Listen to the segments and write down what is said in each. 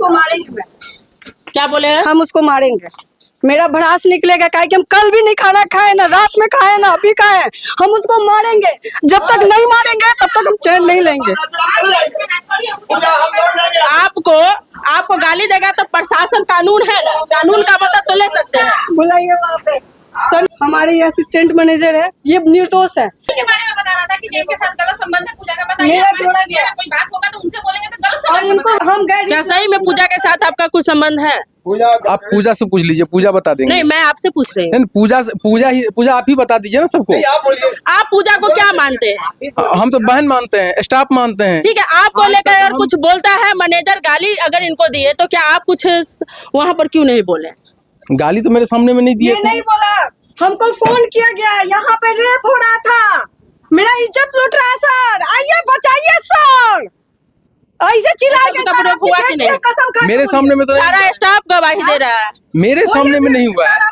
उसको मारेंगे। क्या बोले हैं? हम उसको मारेंगे, मेरा भड़ास निकलेगा, काहे कि हम कल भी नहीं खाना खाए, ना रात में खाए, ना अभी खाए। हम उसको मारेंगे, जब तक नहीं मारेंगे तब तक हम चैन नहीं लेंगे। आपको गाली देगा तो प्रशासन कानून है ना, कानून का मदद तो ले सकते हैं। बुलाइए वहाँ पे सर, हमारे असिस्टेंट मैनेजर है, ये निर्दोष है। के बारे में बता रहा था कि जिनके साथ गलत संबंध है पूजा का, बताइए मेरा जोड़ा गया, कोई बात होगा तो उनसे बोलेंगे तो गलत और संबंध इनको हम गए। क्या सही में पूजा के साथ आपका कुछ संबंध है? आप पूजा से पूछ लीजिए, पूजा बता देंगे। नहीं, मैं आपसे पूछ रही हूँ। नहीं, पूजा आप ही बता दीजिए ना सबको। आप पूजा को क्या मानते हैं? हम तो बहन मानते हैं, स्टाफ मानते हैं। ठीक है, आपको लेकर अगर कुछ बोलता है मैनेजर, गाली अगर इनको दिए तो क्या आप कुछ वहाँ पर क्यों नहीं बोले? गाली तो मेरे सामने में नहीं दिए ये नहीं बोला, हमको फोन किया गया, यहाँ पे रेप हो रहा था, मेरा इज्जत लूट रहा है सर, आइए बचाइए सर। ऐसे चिल्ला के कपड़े हुआ कि नहीं? कसम खा के मेरे सामने में तो नहीं, सारा स्टाफ गवाही दे रहा है। मेरे सामने में नहीं हुआ है।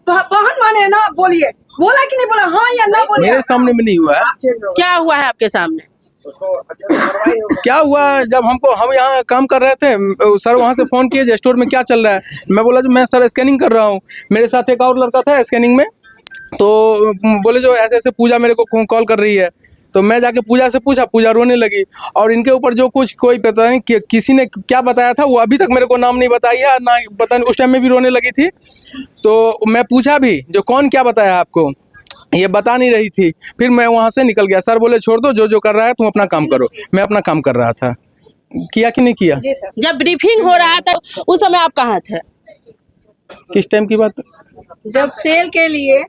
बहन माने ना, बोलिए, बोला कि नहीं बोला, हाँ या ना बोलिए। मेरे सामने में नहीं हुआ है। क्या हुआ है आपके सामने? क्या हुआ, जब हम यहाँ काम कर रहे थे, सर वहाँ से फोन किए स्टोर में क्या चल रहा है। मैं बोला जो मैं सर स्कैनिंग कर रहा हूँ, मेरे साथ एक और लड़का था स्कैनिंग में, तो बोले जो ऐसे ऐसे पूजा मेरे को कॉल कर रही है। तो मैं जाके पूजा से पूछा, पूजा रोने लगी, और इनके ऊपर जो कुछ कोई पता नहीं कि किसी ने क्या बताया था, वो अभी तक मेरे को नाम नहीं बताई है, ना पता नहीं, उस टाइम में भी रोने लगी थी। तो मैं पूछा भी जो कौन क्या बताया आपको, ये बता नहीं रही थी। फिर मैं वहाँ से निकल गया। सर बोले छोड़ दो, जो कर रहा है तुम अपना काम करो। मैं अपना काम कर रहा था। किया कि नहीं किया? जब ब्रीफिंग हो रहा था उस समय आप कहाँ थे? किस टाइम की बात? जब सेल के लिए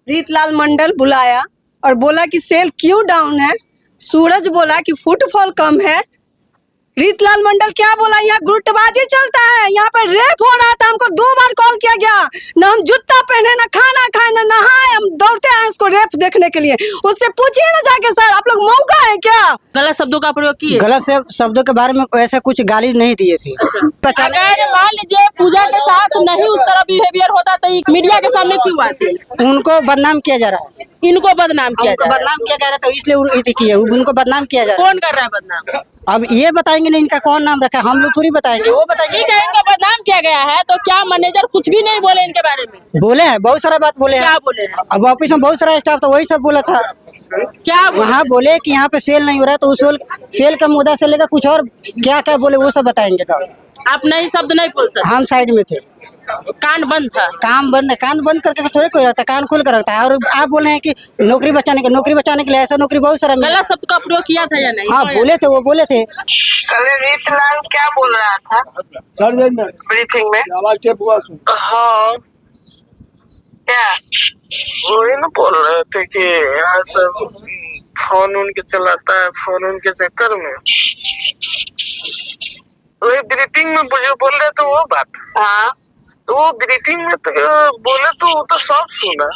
रीतलाल मंडल बुलाया और बोला कि सेल क्यों डाउन है, सूरज बोला कि फुटफॉल कम है, रीतलाल मंडल क्या बोला, यहाँ गुटबाजी चलता है, यहाँ पे रेप हो रहा था, हमको 2 बार कॉल किया गया, ना हम जूता पहने, ना खाना खाए, ना नहाए, हम दौड़ते आए उसको रेप देखने के लिए। उससे पूछिए ना जाके, सर आप लोग मौका है क्या? गलत शब्दों का प्रयोग किए? गलत शब्दों के बारे में ऐसा कुछ गाली नहीं दिए थे। अगर मान लीजिए पूजा के साथ नहीं उस तरह बिहेवियर होता तो मीडिया के सामने क्यों आते? उनको बदनाम किया जा रहा है, इनको बदनाम किया जा रहा है। बदनाम किया जा रहा है, तो इसलिए किए उनको बदनाम किया जा रहा है। कौन कर रहा है बदनाम? अब ये बताएंगे नहीं इनका कौन नाम रखा है, हम लोग थोड़ी बताएंगे, वो बताएंगे। ठीक है, इनको बदनाम किया गया है तो क्या मैनेजर कुछ भी नहीं बोले इनके बारे में? बोले हैं, बहुत सारा बात बोले हैं। क्या बोले हैं? अब ऑफिस में बहुत सारा स्टाफ था, वही सब बोला था। क्या बोले? वहाँ बोले कि यहाँ पे सेल नहीं हो रहा है, तो उस सेल का मुद्दा से लेकर कुछ और क्या क्या बोले वो सब बताएंगे। तो आप नई शब्द नहीं बोल सकते। हम साइड में थे, कान बंद था। कान बंद करके थोड़े कोई रहता है, कान खोल कर रखता है। और आप बोल रहे हैं कि नौकरी बचाने के लिए ऐसा नौकरी बहुत सारा गलत शब्द का प्रयोग किया था या नहीं? हाँ बोले थे, वो बोले थे। कल रीतलाल क्या बोल रहा था ब्रीफिंग में? हाँ, क्या वही ना बोल रहे थे कि यहाँ सब फोन उनके चलाता है, फोन उनके चक्कर में। वही ब्रीफिंग में जो बोल रहे थे वो बात। हाँ, तो वो ब्रीफिंग में तो बोले तो वो तो सब सुना।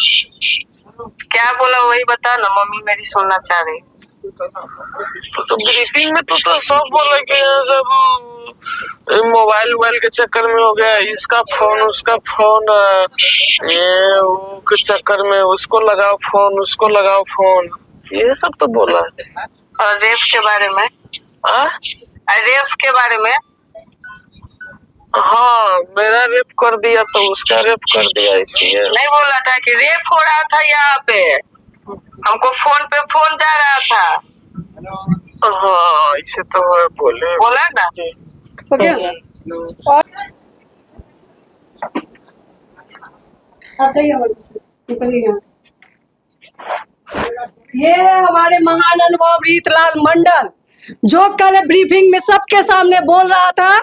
क्या बोला वही बता ना, मम्मी मेरी सुनना चाह रही। तो ब्रीफिंग में तो सब बोला कि सब मोबाइल के चक्कर में हो गया, इसका फोन उसका फोन, ये के चक्कर में उसको लगाओ फोन, उसको लगाओ फोन, ये सब तो बोला। और रेप के बारे में? रेप के बारे में? हाँ, मेरा रेप कर दिया तो उसका रेप कर दिया, इसलिए नहीं बोला था कि रेप हो रहा था यहाँ पे, हमको फोन पे फोन जा रहा था। हाँ, इसे तो बोला ना। हो गया? और आप जाइए हमारे से, निकलिए यहाँ से। ये है हमारे महान अनुभव रीतलाल मंडल, जो कल ब्रीफिंग में सबके सामने बोल रहा था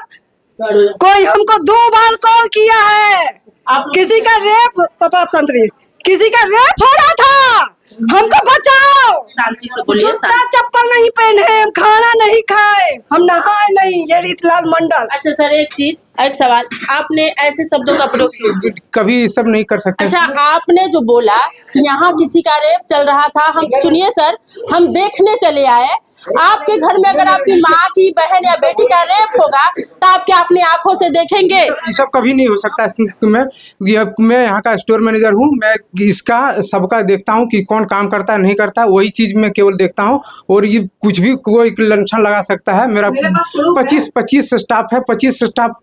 कोई हमको 2 बार कॉल किया है, किसी का रेप, पापा आप शांत रहिए, किसी का रेप हो रहा था, हमको बचाओ। शांति से बोलिए। जूता चप्पल नहीं पहने, हम खाना नहीं खाए, हम नहाए नहीं, ये रीतलाल मंडल। अच्छा सर, एक सवाल, आपने ऐसे शब्दों का प्रयोग किया? कभी सब नहीं कर सकते। अच्छा, आपने जो बोला कि यहाँ किसी का रेप चल रहा था, हम सुनिए सर, हम देखने चले आए, आपके घर में अगर आपकी माँ की बहन या बेटी का रेप होगा तो आप क्या अपनी आंखों से देखेंगे? ये सब कभी नहीं हो सकता। मैं यहाँ का स्टोर मैनेजर हूँ, मैं इसका सबका देखता हूँ कि कौन काम करता है नहीं करता है, वही चीज मैं केवल देखता हूँ। और ये कुछ भी कोई लंछन लगा सकता है। मेरा 25 स्टाफ है, 25 स्टाफ।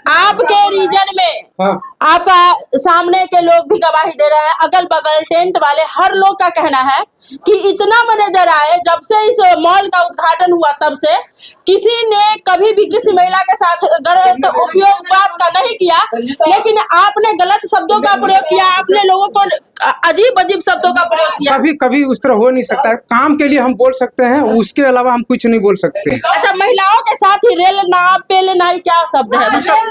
आपके रीजन में हाँ। आपका सामने के लोग भी गवाही दे रहे हैं, अगल बगल टेंट वाले हर लोग का कहना है कि इतना मैनेजर आए जब से इस मॉल का उद्घाटन हुआ तब से किसी ने कभी भी किसी महिला के साथ गलत उपयोग बात का नहीं किया, लेकिन आपने गलत शब्दों का प्रयोग किया, आपने लोगों को अजीब अजीब शब्दों का प्रयोग किया। कभी कभी उस तरह हो नहीं सकता है। काम के लिए हम बोल सकते हैं, उसके अलावा हम कुछ नहीं बोल सकते। अच्छा, महिलाओं के साथ ही रेलना पेलना क्या शब्द है?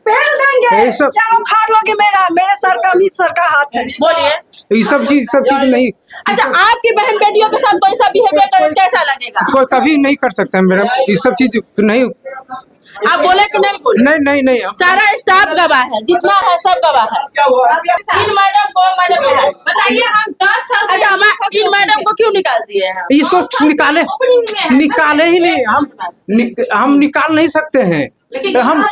पहल देंगे ये सब- क्या उखाड़ लोगे मेरे सर पे अमित सर का हाथ है। बोलिए। ये सब चीज नहीं। अच्छा, आपकी बहन बेटियों के साथ कोई सा बिहेवियर करे कैसा लगेगा? कोई कभी नहीं कर सकता है मैडम, ये सब चीज नहीं। आप बोले कि नहीं बोले? नहीं सारा स्टाफ गवाह है, जितना है सब गवाह है। इन मैडम को मैडम है, बताइए हम 10 साल से अच्छा, इन मैडम को क्यों निकाल दिए हैं? इसको निकाले ही नहीं। हम निकाल नहीं सकते हैं। हम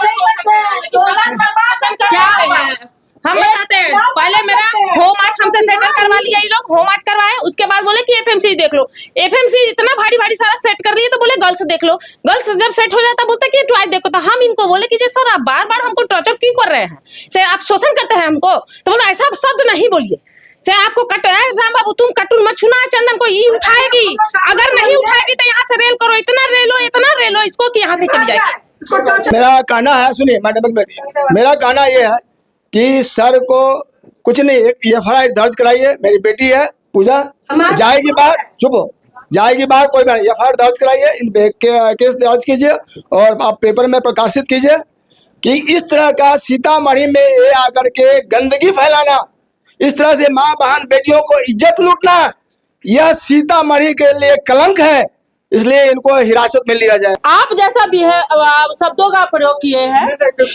क्या है? हम बताते हैं। पहले मेरा होम आर्ट हमसे सेटल करवा लिया, ये लोग होम आर्ट करवाए, उसके बाद बोले कि एफएमसी देख लो। एफएमसी इतना भारी भारी सारा सेट कर रही है तो बोले गर्ल्स देख लो। गर्ल्स जब सेट हो जाता बोलता कि ट्वाइस देखो, तो हम इनको बोले कि जे सर आप बार बार हमको टॉर्चर क्यों कर रहे हैं, सर आप शोषण करते हैं हमको। तो बोला ऐसा शब्द नहीं बोलिए, से आपको कट राम बाबू तुम कटुन मत छूना, चंदन को ये उठाएगी, अगर नहीं उठाएगी तो यहाँ से रेल करो, इतना रेलो इसको कि यहाँ से चली जाएगी। मेरा कहना है, सुनिए मैडम बैठिए, मेरा कहना ये है कि सर को कुछ नहीं, एक एफआईआर दर्ज कराइए। मेरी बेटी है पूजा, जाएगी बाहर, चुप हो, जाएगी बाहर, कोई बात नहीं, एफआईआर दर्ज कराइए, इन केस दर्ज कीजिए और आप पेपर में प्रकाशित कीजिए कि इस तरह का सीतामढ़ी में ये आकर के गंदगी फैलाना, इस तरह से माँ बहन बेटियों को इज्जत लूटना, यह सीतामढ़ी के लिए कलंक है, इसलिए इनको हिरासत में लिया जाए। आप जैसा भी है शब्दों का प्रयोग किए हैं,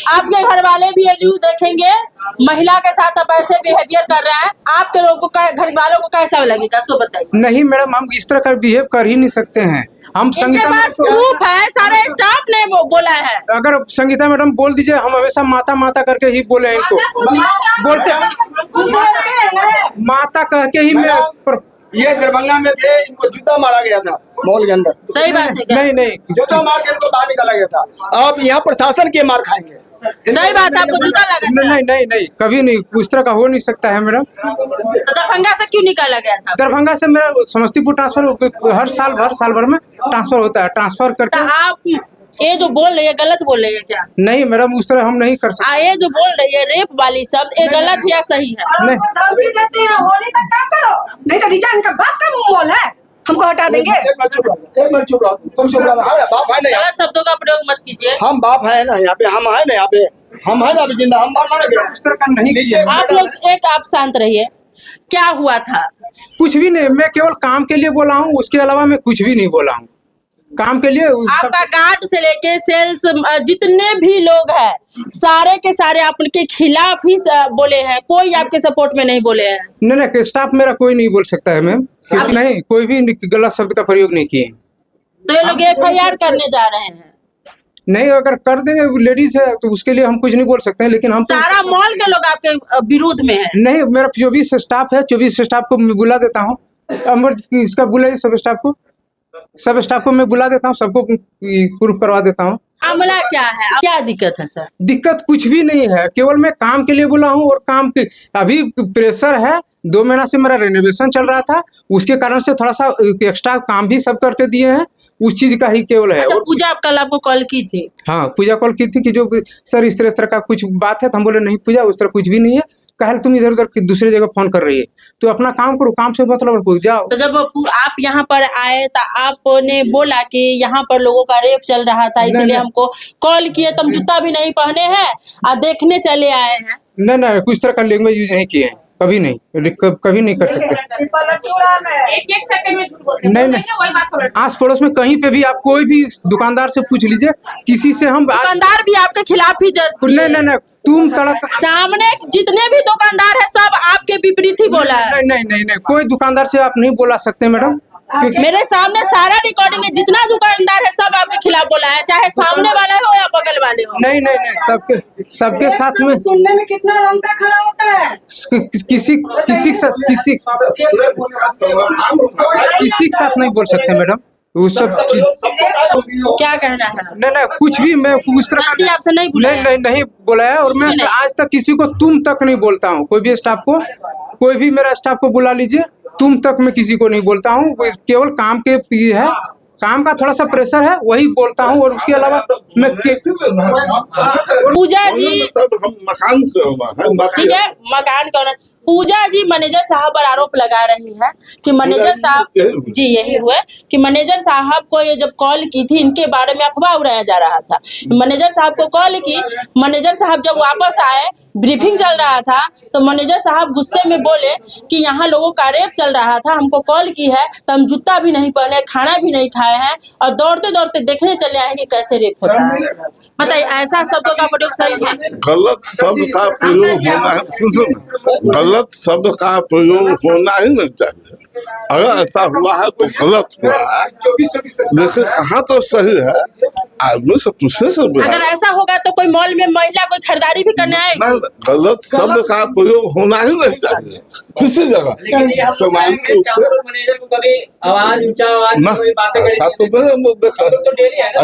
आपके घर वाले भी ये न्यूज देखेंगे, महिला के साथ आप ऐसे बिहेवियर कर रहे हैं, आपके लोगों को घर वालों को कैसा लगेगा सो बताइए। नहीं मैडम, हम इस तरह का बिहेव कर ही नहीं सकते हैं। हम इनके संगीता पास प्रूफ है, सारे स्टाफ ने बोला है। अगर संगीता मैडम बोल दीजिए, हम हमेशा माता माता करके ही बोले हैं इनको, बोलते माता कह के ही मैं। ये दरभंगा में थे, इनको जूता मारा गया था मॉल के अंदर। सही बात है क्या? नहीं जूता मार के इनको बाहर निकाला गया था। अब यहाँ प्रशासन के मार खाएंगे। सही बात है, आपको जूता लगा था। नहीं कभी नहीं, उस तरह का हो नहीं सकता है मैडम। तो दरभंगा से क्यों निकाला गया था? दरभंगा से मेरा समस्तीपुर ट्रांसफर हर साल भर में ट्रांसफर होता है, ट्रांसफर तो करके। आप ये जो बोल रही है गलत बोल रही है क्या? नहीं मैडम, उस तरह हम नहीं कर सकते। ये जो बोल रही है रेप वाली शब्द, ये गलत या सही है? नहीं। धमकी देते हैं, होली तक काम करो, नहीं तो रिजाइन का बात का मोल है, हमको हटा देंगे। एक मिनट चुप रहो, तुम चुप रहो। हाँ, बाप है ना यहाँ। गलत शब्दों का प्रयोग मत कीजिए। हम बाप है ना यहाँ पे, हम है ना यहाँ पे, हम है ना अभी जिंदा, हम मारा गया। उस तरह का नहीं किया। आप लोग आप शांत रहिए। क्या हुआ था? कुछ भी नहीं, मैं केवल काम के लिए बोला हूँ, उसके अलावा मैं कुछ भी नहीं बोला हूँ। काम के लिए आपका गार्ड से लेके सेल्स जितने भी लोग हैं सारे के सारे आपके खिलाफ ही बोले हैं, कोई आपके सपोर्ट में नहीं बोले हैं। नहीं स्टाफ मेरा कोई नहीं बोल सकता है मैम, क्योंकि नहीं कोई भी गलत शब्द का प्रयोग नहीं किए। तो ये लोग एफआईआर करने जा रहे हैं। नहीं, अगर कर देंगे लेडीज है तो उसके लिए हम कुछ नहीं बोल सकते हैं, लेकिन हम सारा मॉल के लोग आपके विरोध में है। नहीं, मेरा 24 स्टाफ है, 24 स्टाफ को मैं बुला देता हूँ। अमर इसका बुलाइए, सब स्टाफ को मैं बुला देता हूँ, सबको प्रूफ करवा देता हूँ। मामला क्या है, क्या दिक्कत है सर? दिक्कत कुछ भी नहीं है, केवल मैं काम के लिए बोला हूँ और काम के अभी प्रेशर है। 2 महीना से मेरा रेनोवेशन चल रहा था, उसके कारण से थोड़ा सा एक्स्ट्रा काम भी सब करके दिए हैं, उस चीज का ही केवल है। अच्छा, पूजा कल आपको कॉल की थी? हाँ, पूजा कॉल की थी कि जो सर इस तरह का कुछ बात है, तो हम बोले नहीं पूजा, उस तरह कुछ भी नहीं है। कहल तुम इधर उधर दूसरी जगह फोन कर रही है, तो अपना काम करो, काम से मतलब रखो, जाओ। तो जब आप यहाँ पर आए तो आपने बोला कि यहाँ पर लोगों का रेप चल रहा था, इसलिए हमको कॉल किए, तुम जूता भी नहीं पहने हैं और देखने चले आए हैं। नहीं कुछ तरह का लैंग्वेज यूज नहीं किए हैं, कभी नहीं, कभी नहीं कर सकते। एक सेकंड में झूठ बोलते हैं, नहीं वही बात पलट। आस पड़ोस में कहीं पे भी आप कोई भी दुकानदार से पूछ लीजिए, किसी से हम दुकानदार भी आपके खिलाफ ही नहीं तुम तड़क सामने जितने भी दुकानदार है सब आपके विपरीत ही बोला है। नहीं कोई दुकानदार से आप नहीं बोला सकते मैडम, मेरे सामने सारा रिकॉर्डिंग है, जितना दुकानदार है सब आपके खिलाफ बोला है, चाहे सामने वाला हो या बगल वाले हो। नहीं नहीं नहीं, सबके साथ में सुनने में कितना रंग का खड़ा होता है। किसी के साथ नहीं बोल सकते मैडम, वो सब क्या कहना है? नहीं नहीं कुछ भी मैं उस तरह गलती आपसे नहीं बुलाया? नहीं बोला है। और मैं नहीं। आज तक किसी को तुम तक नहीं बोलता हूँ। कोई भी स्टाफ को, कोई भी मेरा स्टाफ को बुला लीजिए, तुम तक मैं किसी को नहीं बोलता हूँ। केवल काम के है, काम का थोड़ा सा प्रेशर है, वही बोलता हूँ। और उसके अलावा मैं पूजा जी मकान ठीक है, मकान का ओनर पूजा जी मैनेजर साहब पर आरोप लगा रही है कि मैनेजर साहब जी यही हुआ कि मैनेजर साहब को ये जब कॉल की थी, इनके बारे में अफवाह उड़ाया जा रहा था। मैनेजर साहब को कॉल की, मैनेजर साहब जब वापस आए, ब्रीफिंग चल रहा था, तो मैनेजर साहब गुस्से में बोले कि यहाँ लोगों का रेप चल रहा था, हमको कॉल की है तो हम जूता भी नहीं पहने, खाना भी नहीं खाए हैं और दौड़ते दौड़ते देखने चले आए कि कैसे रेप होता है। बताइए, ऐसा शब्दों का प्रयोग सही है? गलत शब्द का प्रयोग होना है, सुन गलत शब्द का प्रयोग होना ही नहीं चाहिए। अगर ऐसा हुआ है तो गलत हुआ है। देखिए कहाँ तो सही है, आदमी से पूछने से अगर ऐसा होगा तो कोई मॉल में महिला कोई खरीदारी भी करने आएगी। गलत शब्द का प्रयोग होना ही नहीं चाहिए किसी जगह समान रूप से। ना ऐसा तो नहीं हम लोग देखा,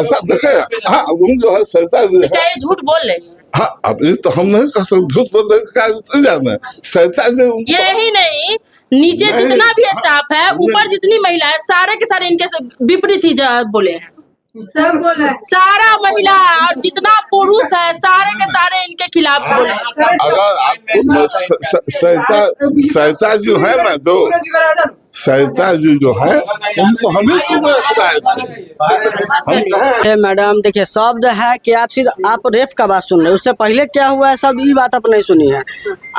ऐसा देखे। हाँ जो है सरिता जी क्या ये झूठ बोल रही है? हाँ अब ये तो हम नहीं कर सकते, झूठ बोलने का जाना सरिता जी। यही नहीं, नीचे जितना भी स्टाफ है, ऊपर जितनी महिला है, सारे के सारे इनके विपरीत ही बोले हैं। सब बोला है। सारा महिला और जितना पुरुष है, सारे के सारे इनके खिलाफ बोले हैं। अगर आपको सरिता जो है ना, जो सरिता जी जो है उनको हम ही सुबह शिकायत हम कहें। मैडम देखिए, शब्द है कि आप रेप का बात सुन रहे हैं, उससे पहले क्या हुआ है सब ये बात आप नहीं सुनी है।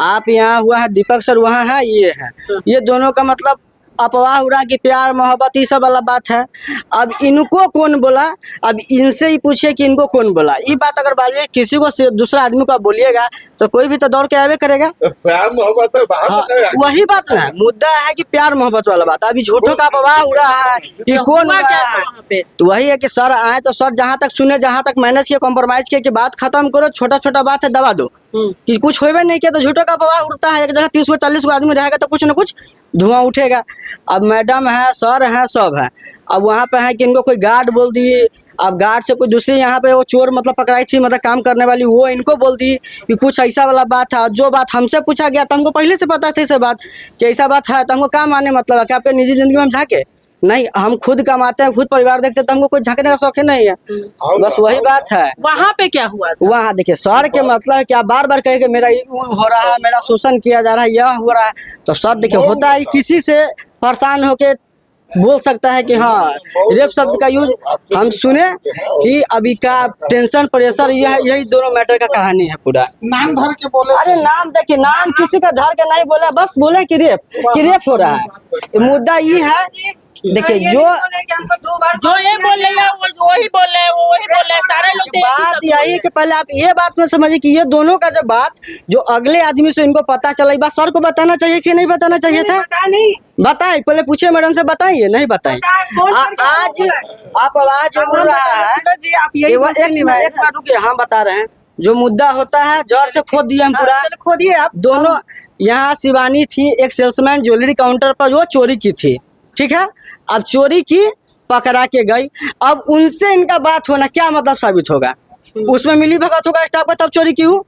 आप यहाँ हुआ है, दीपक सर वहाँ है, ये दोनों का मतलब अफवाह उड़ा कि प्यार मोहब्बत ये सब वाला बात है। अब इनको कौन बोला, अब इनसे ही पूछिए कि इनको कौन बोला। ये बात अगर बोलिए किसी को दूसरा आदमी को बोलिएगा तो कोई भी तो दौड़ के आवे करेगा। प्यार मोहब्बत है, हाँ, वही बात ना, मुद्दा है कि प्यार मोहब्बत वाला बात। अभी झूठों का अफवाह उड़ा है कि कौन है, तो वही है कि सर आए तो सर जहाँ तक सुने, जहाँ तक मैनेज किया, कॉम्प्रोमाइज किया कि बात खत्म करो, छोटा छोटा बात है दबा दो कि कुछ होवे नहीं किया तो झूठों का अफवाह उड़ता है। एक जगह 30 को 40 को आदमी रहेगा तो कुछ ना कुछ धुआं उठेगा। अब मैडम है, सर है, सब है। अब वहाँ पे है कि इनको कोई गार्ड बोल दिए, अब गार्ड से कोई दूसरी यहाँ पे वो चोर मतलब पकड़ाई थी, मतलब काम करने वाली, वो इनको बोल दी कि कुछ ऐसा वाला बात है। जो बात हमसे पूछा गया तो हमको पहले से पता था ऐसा बात कि ऐसा बात है, तो हमको क्या माने मतलब है कि आपके निजी जिंदगी में हम झाँके नहीं, हम खुद कमाते हैं, खुद परिवार देखते हैं, तो हमको कोई झांकने का शौक नहीं है। बस वही बात है। वहाँ पे क्या हुआ था? वहाँ देखिए, सर के मतलब है कि आप बार बार कहेंगे मेरा ये हो रहा है, मेरा शोषण किया जा रहा है, यह हो रहा है, तो सर देखिए होता है किसी से परेशान होके बोल सकता है कि हाँ रेप शब्द का यूज हम सुने कि अभी का टेंशन प्रेशर यही दोनों मैटर का कहानी है पूरा। नाम धर के बोले, अरे नाम देखिए, नाम किसी का धर के नहीं बोला, बस बोले कि रेप हो रहा है। तो मुद्दा ये है, देखिए जो ये बोल रही है वही बोल रहे हैं, वही बोल रहे हैं, सारे लोग बात यही है कि पहले आप ये बात में समझिए कि ये दोनों का जब बात जो अगले आदमी से इनको पता चला, बात सर को बताना चाहिए कि नहीं बताना चाहिए था? बताए, पहले पूछे मैडम से, बताइए नहीं बताइए। आज आप आवाज उड़ रहा है, एक मिनट रुकिए, हम बता रहे हैं। जो मुद्दा होता है जड़ से खोद दिए हम पूरा, खोदिए आप। दोनों यहाँ शिवानी थी, एक सेल्समैन ज्वेलरी काउंटर पर वो चोरी की थी, ठीक है। अब चोरी की, पकड़ा के गई, अब उनसे इनका बात होना क्या मतलब साबित होगा? उसमें मिली भगत होगा स्टाफ का, तब चोरी की हूँ।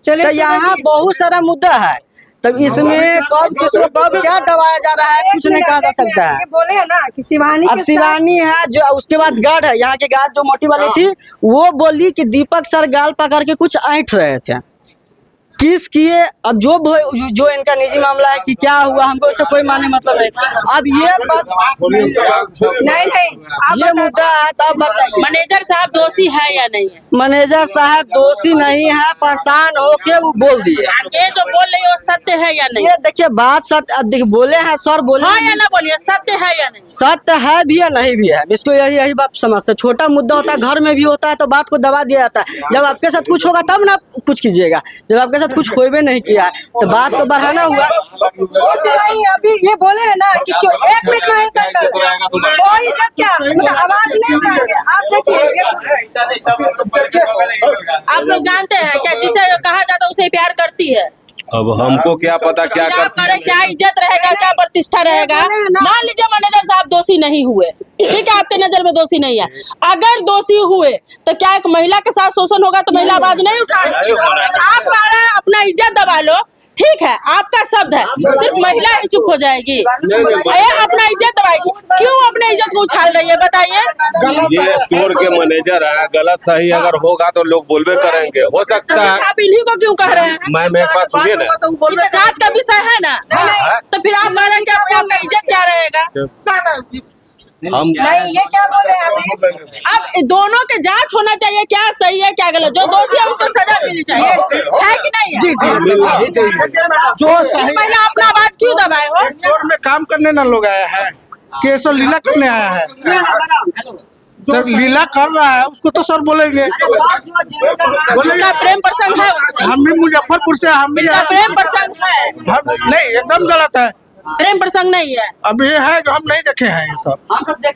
तो यहाँ बहुत सारा मुद्दा है, तब इसमें कब किसको कब क्या दबाया जा रहा है कुछ नहीं कहा जा सकता है। बोले है ना कि शिवानी, अब शिवानी है जो, उसके बाद गार्ड है, यहाँ के गार्ड जो मोटी वाली थी, वो बोली कि दीपक सर गाल पकड़ के कुछ ऐंठ रहे थे, किस किए। अब जो इनका निजी मामला है कि क्या हुआ, हमको इससे कोई माने मतलब नहीं। अब ये बात नहीं, ये मुद्दा है, तब बताइए मैनेजर साहब दोषी है या नहीं है? मैनेजर साहब दोषी नहीं है, परेशान होके वो बोल दिए। ये जो बोल रही है वो सत्य है या नहीं? ये देखिए बात सत्य, अब देखिए बोले हैं सर, बोले हाँ या ना बोलिए, सत्य है या नहीं? सत्य है भी या नहीं भी है, इसको यही बात समझते। छोटा मुद्दा होता है, घर में भी होता है, तो बात को दबा दिया जाता है। जब आपके साथ कुछ होगा तब ना कुछ कीजिएगा, जब आपके साथ इज्जत कुछ होबे नहीं किया है, तो बात को बढ़ाना हुआ। वो चलाई अभी ये बोले हैं ना कि 1 मिनट में ऐसा कर दिया, कोई इज्जत क्या, मतलब आवाज नहीं उठाएंगे। आप देखिए आप लोग जानते हैं क्या जिसे कहा जाता है उसे प्यार करती है। अब हमको क्या पता क्या करती है। क्या इज्जत रहेगा, क्या प्रतिष्ठा रहेगा। मान लीजिए मैनेजर साहब दोषी नहीं हुए, ठीक है, आपके नजर में दोषी नहीं है, अगर दोषी हुए तो क्या एक महिला के साथ शोषण होगा तो महिला आवाज नहीं उठाएगी। आप कह रहे हैं अपना इज्जत दबा लो, ठीक है, आपका शब्द है, सिर्फ महिला ही चुप हो जाएगी, अपना इज्जत दबाएगी। क्यों अपने इज्जत को उछाल रही है बताइए। ये स्टोर के मैनेजर है, गलत सही अगर होगा तो लोग बोलबे करेंगे, हो सकता है। आप इन्हीं को क्यों कह रहे हैं। मैं एक बात सुनिए ना, ये तो जांच का विषय है ना, तो फिर आप कह रहे हैं कि आपका इज्जत क्या रहेगा। हम नहीं, ये क्या बोले अभी। अब दोनों के जांच होना चाहिए, क्या सही है क्या गलत, जो दोषी है उसको सजा मिलनी चाहिए, है कि नहीं है। जो सही पहले अपना आवाज क्यों दबाए हो। स्टोर में काम करने ना लोग आया है, केसर लीला करने आया है, तो लीला कर रहा है उसको तो सर बोलेंगे। इसका प्रेम प्रसंग है, हम भी मुजफ्फरपुर से, हम भी इसका प्रेम प्रसंग है, हम नहीं, एकदम गलत है। प्रेम प्रसंग नहीं है। अब ये है जो हम नहीं देखे हैं ये सब,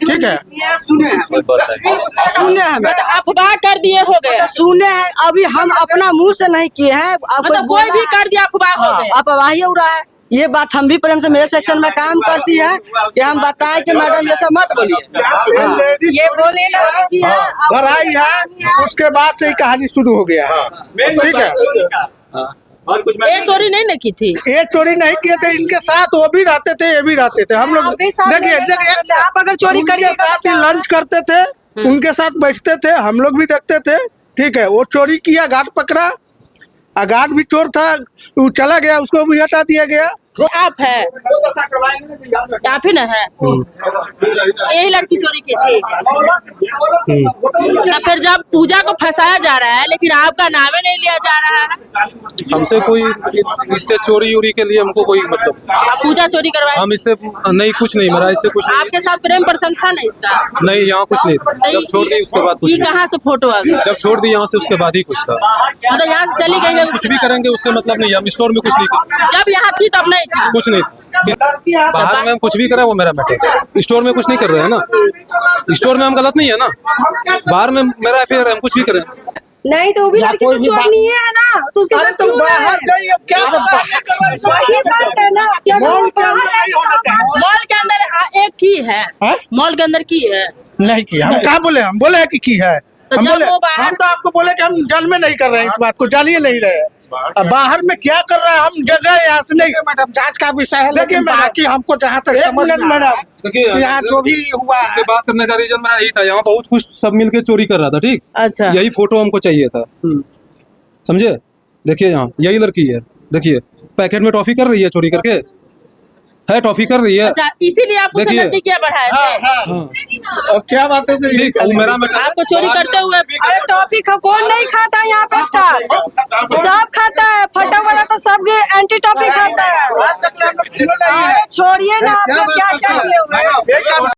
ठीक है, सुने हैं मतलब अफवाह कर दिए हो गए, सुने हैं, अभी हम अपना मुंह से नहीं किए हैं। मतलब कोई भी कर दिया अफवाह हो गए। अफवाही हो रहा है। ये बात हम भी प्रेम से मेरे सेक्शन में काम करती है कि हम बताएं कि मैडम ये सब मत बोलिए। ये बोले ना घर आई है, उसके बाद से ही कहानी शुरू हो गया है, ठीक है। ये चोरी नहीं न की थी, ये चोरी नहीं किए थे, इनके साथ वो भी रहते थे, ये भी रहते थे। हम लोग देखिए आप अगर चोरी करिएगा साथ ही लंच करते थे, उनके साथ बैठते थे, हम लोग भी देखते थे, ठीक है। वो चोरी किया, गार्ड पकड़ा, गार्ड भी चोर था, वो चला गया, उसको भी हटा दिया गया। आप है, आप ही न है, यही लड़की चोरी की थी। तो फिर जब पूजा को फंसाया जा रहा है लेकिन आपका नाम ही नहीं लिया जा रहा है। हमसे कोई इससे चोरी उरी के लिए हमको कोई मतलब, आप पूजा चोरी करवाए, हम इससे नहीं, कुछ नहीं मेरा इससे कुछ नहीं। आपके साथ प्रेम प्रसंग था ना इसका। नहीं, यहाँ कुछ नहीं था, जब छोड़ दी उसके बाद कुछ ये नहीं। कहाँ से फोटो आ गई, जब छोड़ दी यहाँ से उसके बाद ही कुछ था। मतलब यहाँ से चली गई है, कुछ भी करेंगे उससे मतलब नहीं, हम स्टोर में कुछ नहीं करेंगे, जब यहाँ थी तब नहीं था, कुछ नहीं था। बाहर में हम कुछ भी करें वो मेरा मैटर, स्टोर में कुछ नहीं कर रहे हैं ना, स्टोर में हम गलत नहीं है ना, बाहर में मेरा अफेयर है, हम कुछ भी करें। नहीं तो वो भी लड़की तो चोरनी है ना, तो उसके साथ तो बाहर गई, अब क्या वही बात है ना कि अगर वो बाहर रही तो मॉल के अंदर एक की है, मॉल के अंदर की है, नहीं किया। हम कहाँ बोले, हम बोले कि की है, हम जब बोले, वो बाहर- हम तो आपको बोले कि हम जल में नहीं कर रहे हैं, इस बात को जानिए नहीं रहे। अब बाहर में क्या कर रहा है, हम जगह यहाँ से नहीं, मैडम जांच का विषय है। देखिए बाकी हमको जहाँ तक समझ में मैडम, देखिए यहाँ जो भी हुआ इससे है, बात करने का रीजन मेरा यही था, यहाँ बहुत कुछ सब मिलके चोरी कर रहा था, ठीक, अच्छा यही फोटो हमको चाहिए था, समझे। देखिए यहाँ यही लड़की है, देखिए पैकेट में टॉफी कर रही है, चोरी करके है, टॉफी कर रही है। अच्छा, इसीलिए आप उसे देखिए। नजदीकियां बढ़ाए थे। हाँ, अब क्या बात है सही? ठीक, वो मेरा मैटर। आपको चोरी करते हुए अरे टॉफी कौन नहीं खाता है यहाँ पे स्टार, सब खाता है, फटा वाला तो सब एंटी टॉफी खाता है। अरे छोड़िए ना, आप लोग क्या क्या किए हुए हैं।